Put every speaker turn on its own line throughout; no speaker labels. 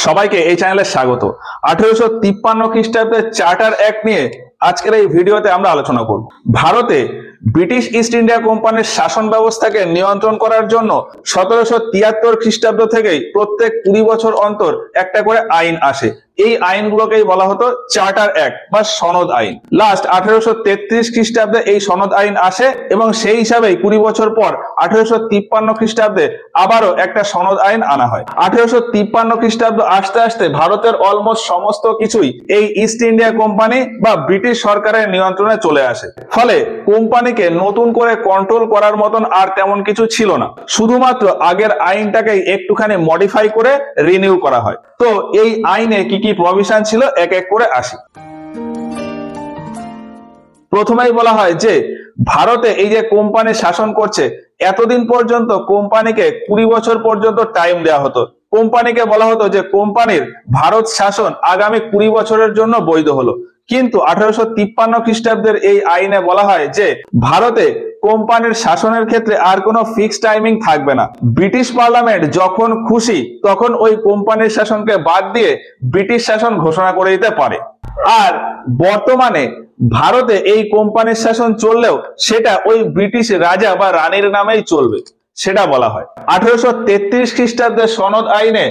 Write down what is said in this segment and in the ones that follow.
সবাইকে এই চ্যানেলে স্বাগত। 1853 খ্রিস্টাব্দের চার্টার অ্যাক্ট নিয়ে আজকের এই ভিডিওতে আমরা আলোচনা করব। ভারতে ব্রিটিশ ইস্ট ইন্ডিয়া কোম্পানির শাসন ব্যবস্থাকে নিয়ন্ত্রণ করার জন্য 1773 খ্রিস্টাব্দ থেকেই প্রত্যেক 20 বছর অন্তর একটা করে আইন আসে। এই আইনগুলোকেই বলা হতো চার্টার অ্যাক্ট বা সনদ আইন। লাস্ট 1833 খ্রিস্টাব্দে এই সনদ আইন আসে এবং সেই হিসাবেই 20 বছর পর 1853 খ্রিস্টাব্দে আবারও একটা সনদ আইন আনা হয়। 1853 খ্রিস্টাব্দ আসতে আসতে ভারতের অলমোস্ট সমস্ত কিছুই এই ইস্ট ইন্ডিয়া কোম্পানি বা ব্রিটিশ সরকারের নিয়ন্ত্রণে চলে আসে। ফলে কোম্পানিকে নতুন করে কন্ট্রোল করার মতন আর তেমন কিছু ছিল না, শুধুমাত্র আগের আইনটাকে একটুখানি মডিফাই করে রিনিউ করা হয়। তো এই আইনে কি কি প্রভিশন ছিল এক এক করে আসি। প্রথমেই বলা হয় যে ভারতে এই যে কোম্পানি শাসন করছে, এতদিন পর্যন্ত কোম্পানিকে 20 বছর পর্যন্ত টাইম দেওয়া হতো। কোম্পানিকে বলা হতো যে কোম্পানির ভারত শাসন আগামী 20 বছরের জন্য বৈধ হলো। কিন্তু 1853 খ্রিস্টাব্দের এই আইনে বলা হয় যে ভারতে কোম্পানির শাসনের ক্ষেত্রে আর কোনো ফিক্সড টাইমিং থাকবে না। ব্রিটিশ পার্লামেন্ট যখন খুশি তখন ওই কোম্পানির শাসনকে বাদ দিয়ে ব্রিটিশ শাসন ঘোষণা করে দিতে পারে। আর বর্তমানে ভারতে এই কোম্পানির শাসন চললেও সেটা ওই ব্রিটিশ রাজা বা রানীর নামেই চলবে, সেটা বলা হয়। 1833 খ্রিস্টাব্দের সনদ আইনে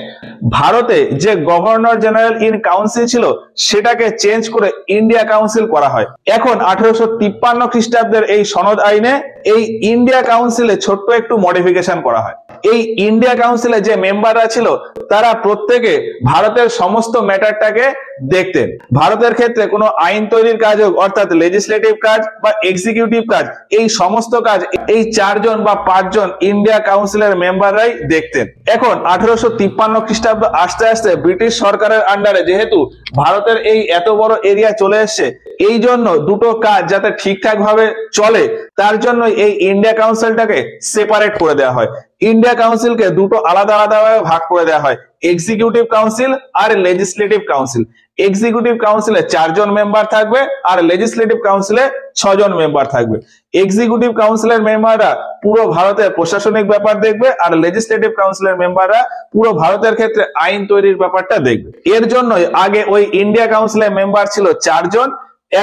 ভারতে যে গভর্নর জেনারেল ইন কাউন্সিল ছিল সেটাকে চেঞ্জ করে ইন্ডিয়া কাউন্সিল করা হয়। এখন 1853 খ্রিস্টাব্দের এই সনদ আইনে এই ইন্ডিয়া কাউন্সিলে ছোট্ট একটু মডিফিকেশন করা হয়। এই ইন্ডিয়া কাউন্সিলে যে মেম্বাররা ছিল তারা প্রত্যেকে ভারতের সমস্ত ম্যাটারটাকে দেখতেন। ভারতের ক্ষেত্রে কোনো আইন তৈরির কাজ হোক, অর্থাৎ লেজিসলেটিভ কাজ বা এক্সিকিউটিভ কাজ, এই সমস্ত কাজ এই 4 জন বা 5 জন ইন্ডিয়া কাউন্সিলের মেম্বাররাই দেখতেন। এখন 1853 খ্রিস্টাব্দ আস্তে আস্তে ব্রিটিশ সরকারের আন্ডারে যেহেতু ভারতের এই এত বড় এরিয়া চলে এসছে, এই জন্য দুটো কাজ যাতে ঠিকঠাক ভাবে চলে তার জন্য এই ইন্ডিয়া কাউন্সিলটাকে সেপারেট করে দেওয়া হয়। ইন্ডিয়া কাউন্সিলকে দুটো আলাদা আলাদা ভাবে ভাগ করে দেওয়া হয়, এক্সিকিউটিভ কাউন্সিল আর লেজিসলেটিভ কাউন্সিল। এক্সিকিউটিভ কাউন্সিলে 4 জন মেম্বার থাকবে আর লেজিসলেটিভ কাউন্সিলে 6 জন মেম্বার থাকবে। এক্সিকিউটিভ কাউন্সিলের মেম্বাররা পুরো ভারতের প্রশাসনিক ব্যাপার দেখবে আর লেজিসলেটিভ কাউন্সিলের মেম্বাররা পুরো ভারতের ক্ষেত্রে আইন তৈরির ব্যাপারটা দেখবে। এর জন্যই আগে ওই ইন্ডিয়া কাউন্সিলের মেম্বার ছিল 4 জন,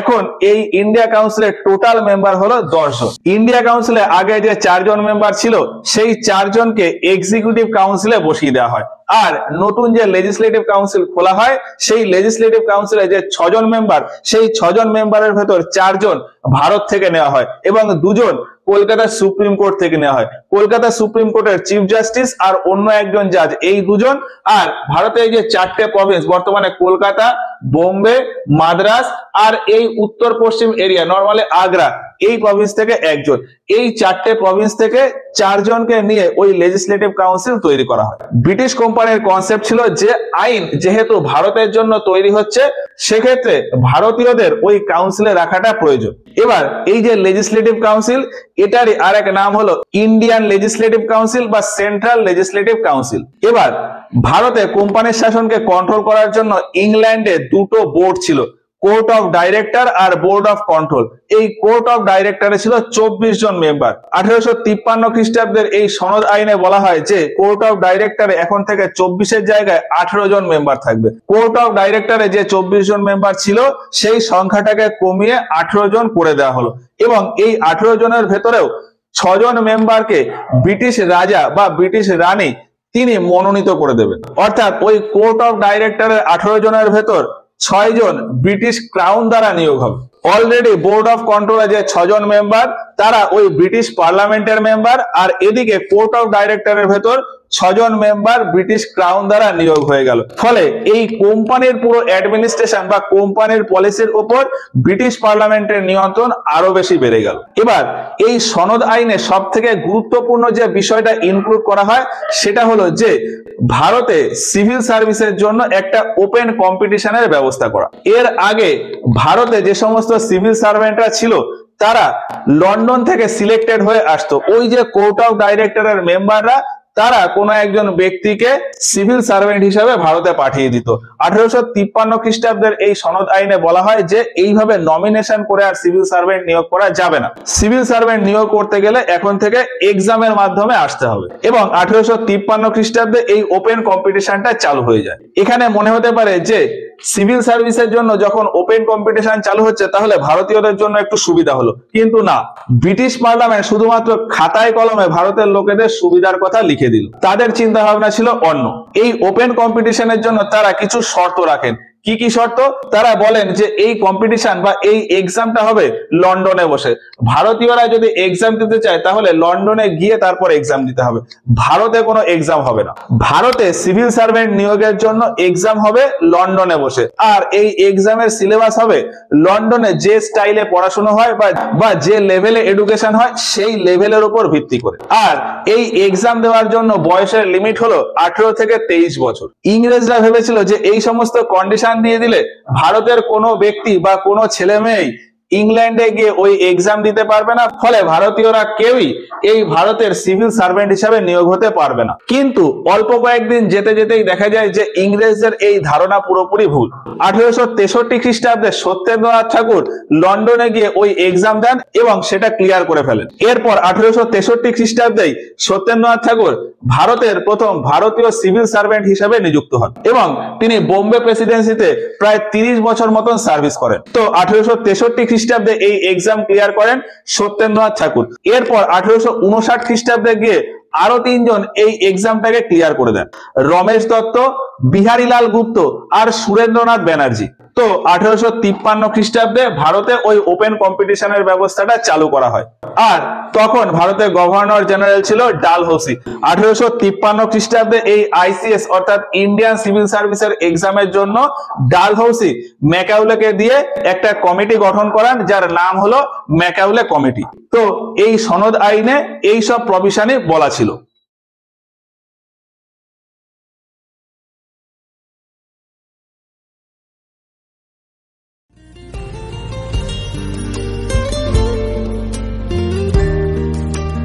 এখন এই ইন্ডিয়া কাউন্সিলের টোটাল মেম্বার হলো 10 জন। ইন্ডিয়া কাউন্সিলে আগে যে 4 জন মেম্বার ছিল সেই 4 জনকে এক্সিকিউটিভ কাউন্সিলে বসিয়ে দেওয়া হয়। আর নতুন যে লেজিসলেটিভ কাউন্সিল খোলা হয় সেই লেজিসলেটিভ কাউন্সিলে যে 6 জন মেম্বার, সেই 6 জন মেম্বারের ভেতর 4 জন ভারত থেকে নেওয়া হয় এবং 2 জন কলকাতা সুপ্রিম কোর্ট থেকে নেওয়া হয়। কলকাতা সুপ্রিম কোর্টের চিফ জাস্টিস আর অন্য একজন জাজ, এই 2 জন। আর ভারতের যে 4টে প্রভিন্স বর্তমানে কলকাতা, বোম্বে, মাদ্রাস আর এই উত্তর পশ্চিম এরিয়া নরমালি আগ্রা, এই প্রভিন্স থেকে 1 জন। এই 4টে প্রভিন্স থেকে 4 জনকে নিয়ে ওই লেজিসলেটিভ কাউন্সিল তৈরি করা হয়। ব্রিটিশ কোম্পানির কনসেপ্ট ছিল যে আইন যেহেতু ভারতের জন্য তৈরি হচ্ছে সেক্ষেত্রে ভারতীয়দের ওই কাউন্সিলে রাখাটা প্রয়োজন। এবার এই যে লেজিসলেটিভ কাউন্সিল, এটারই আরেক নাম হলো ইন্ডিয়ান লেজিসলেটিভ কাউন্সিল বা সেন্ট্রাল লেজিসলেটিভ কাউন্সিল। এবার ভারতে কোম্পানির শাসনকে কন্ট্রোল করার জন্য ইংল্যান্ডে 2টো বোর্ড ছিল, কোর্ট অফ ডাইরেক্টর আর বোর্ড অফ কন্ট্রোল। এই কোর্ট অফ ডাইরেক্টরে ছিল 24 জন মেম্বার। 1853 খ্রিস্টাব্দের এই সনদ আইনে বলা হয় যে কোর্ট অফ ডাইরেক্টরে এখন থেকে 24 জায়গায় 18 জন মেম্বার থাকবে। কোর্ট অফ ডাইরেক্টরে যে 24 জন মেম্বার ছিল সেই সংখ্যাটাকে কমিয়ে 18 জন করে দেওয়া হলো এবং এই 18 জনের ভেতরেও 6 জন মেম্বারকে ব্রিটিশ রাজা বা ব্রিটিশ রানী তিনি মনোনীত করে দেবেন। অর্থাৎ ওই কোর্ট অফ ডাইরেক্টরের 18 জনের ভেতর 6 জন ব্রিটিশ ক্রাউন দ্বারা নিয়োগ হবে। অলরেডি বোর্ড অফ কন্ট্রোলে যে 6 জন মেম্বার তারা ওই ব্রিটিশ পার্লামেন্টের মেম্বার, আর এদিকে কোর্ট অফ ডাইরেক্টরের ভেতর 6 জন মেম্বার ব্রিটিশ ক্রাউন দ্বারা নিয়োগ হয়ে গেল। ফলে এই কোম্পানির পুরো অ্যাডমিনিস্ট্রেশন বা কোম্পানির পলিসির উপর ব্রিটিশ পার্লামেন্টের নিয়ন্ত্রণ আরো বেশি বেড়ে গেল। এবার এই সনদ আইনে সব থেকে গুরুত্বপূর্ণ যে বিষয়টা ইনক্লুড করা হয় সেটা হলো যে ভারতে সিভিল সার্ভিসের জন্য একটা ওপেন কম্পিটিশনের ব্যবস্থা করা। এর আগে ভারতে যে সমস্ত সিভিল সার্ভেন্টরা ছিল তারা লন্ডন থেকে সিলেক্টেড হয়ে আসতো। ওই যে কোর্ট অফ ডাইরেক্টরের মেম্বাররা তারা কোনো একজন ব্যক্তিকে সিভিল সার্ভেন্ট হিসেবে ভারতে পাঠিয়ে দিত। 1853 খ্রিস্টাব্দের এই সনদ আইনে বলা হয় যে এইভাবে নমিনেশন করে আর সিভিল সার্ভেন্ট নিয়োগ করা যাবে না। সিভিল সার্ভেন্ট নিয়োগ করতে গেলে এখন থেকে এক্সামের মাধ্যমে আসতে হবে এবং 1853 খ্রিস্টাব্দে এই ওপেন কম্পিটিশনটা চালু হয়ে যায়। এখানে মনে হতে পারে যে সিভিল সার্ভিসের জন্য যখন ওপেন কম্পিটিশন চালু হচ্ছে তাহলে ভারতীয়দের জন্য একটু সুবিধা হলো, কিন্তু না, ব্রিটিশ পার্লামেন্ট শুধুমাত্র খাতায় কলমে ভারতের লোকেদের সুবিধার কথা লিখে দিল। তাদের চিন্তা ভাবনা ছিল অন্য। এই ওপেন কম্পিটিশনের জন্য তারা কিছু শর্ত রাখেন। কি কি শর্ত? তারা বলেন যে এই কম্পিটিশন বা এই এক্সামটা হবে লন্ডনে বসে। ভারতীয়রা যদি এক্সাম দিতে চায় তাহলে লন্ডনে গিয়ে তারপর এক্সাম দিতে হবে, ভারতে কোনো এক্সাম হবে না। ভারতে সিভিল সার্ভেন্ট নিয়োগের জন্য এক্সাম হবে লন্ডনে বসে, আর এই এক্সামের সিলেবাস হবে লন্ডনে যে স্টাইলে পড়াশোনা হয় বা যে লেভেলে এডুকেশন হয় সেই লেভেলের উপর ভিত্তি করে। আর এই এক্সাম দেওয়ার জন্য বয়সের লিমিট হলো 18 থেকে 23 বছর। ইংরেজরা ভেবেছিল যে এই সমস্ত কন্ডিশন দিয়ে দিলে ভারতের কোনো ব্যক্তি বা কোনো ছেলে মেয়ে ইংল্যান্ডে গিয়ে ওই এক্সাম দিতে পারবে না, ফলে ভারতীয়রা কেউই এই ভারতের সিভিল সার্ভেন্ট হিসাবে নিয়োগ হতে পারবে না। কিন্তু অল্প কয়েকদিন যেতে যেতেই দেখা যায় যে ইংরেজদের এই ধারণা পুরোপুরি ভুল। 1863 খ্রিস্টাব্দে সত্যেন্দ্রনাথ ঠাকুর লন্ডনে গিয়ে ওই এক্সাম দেন এবং সেটা ক্লিয়ার করে ফেলেন। এরপর 1863 খ্রিস্টাব্দেই সত্যেন্দ্রনাথ ঠাকুর ভারতের প্রথম ভারতীয় সিভিল সার্ভেন্ট হিসেবে নিযুক্ত হন এবং তিনি বোম্বে প্রেসিডেন্সিতে প্রায় 30 বছর মতন সার্ভিস করেন। তো 1863 খ্রিস্টাব্দে এই এক্সাম ক্লিয়ার করেন সত্যেন্দ্রনাথ ঠাকুর। এরপর 1859 খ্রিস্টাব্দে গিয়ে আরো 3 জন এই এক্সামটাকে ক্লিয়ার করে দেন, রমেশ দত্ত, বিহারীলাল গুপ্ত আর সুরেন্দ্রনাথ ব্যানার্জি। তো 1853 খ্রিস্টাব্দে ভারতে ওই ওপেন কম্পিটিশনের ব্যবস্থাটা চালু করা হয়। আর তখন ভারতের গভর্নর জেনারেল ছিল ডালহৌসি। 1853 খ্রিস্টাব্দে এই আইসিএস অর্থাৎ ইন্ডিয়ান সিভিল সার্ভিসের এক্সামের জন্য ডালহৌসি ম্যাকাউলেকে দিয়ে একটা কমিটি গঠন করান যার নাম হলো ম্যাকাউলে কমিটি। তো এই সনদ আইনে এই সব প্রভিশনই বলা ছিল।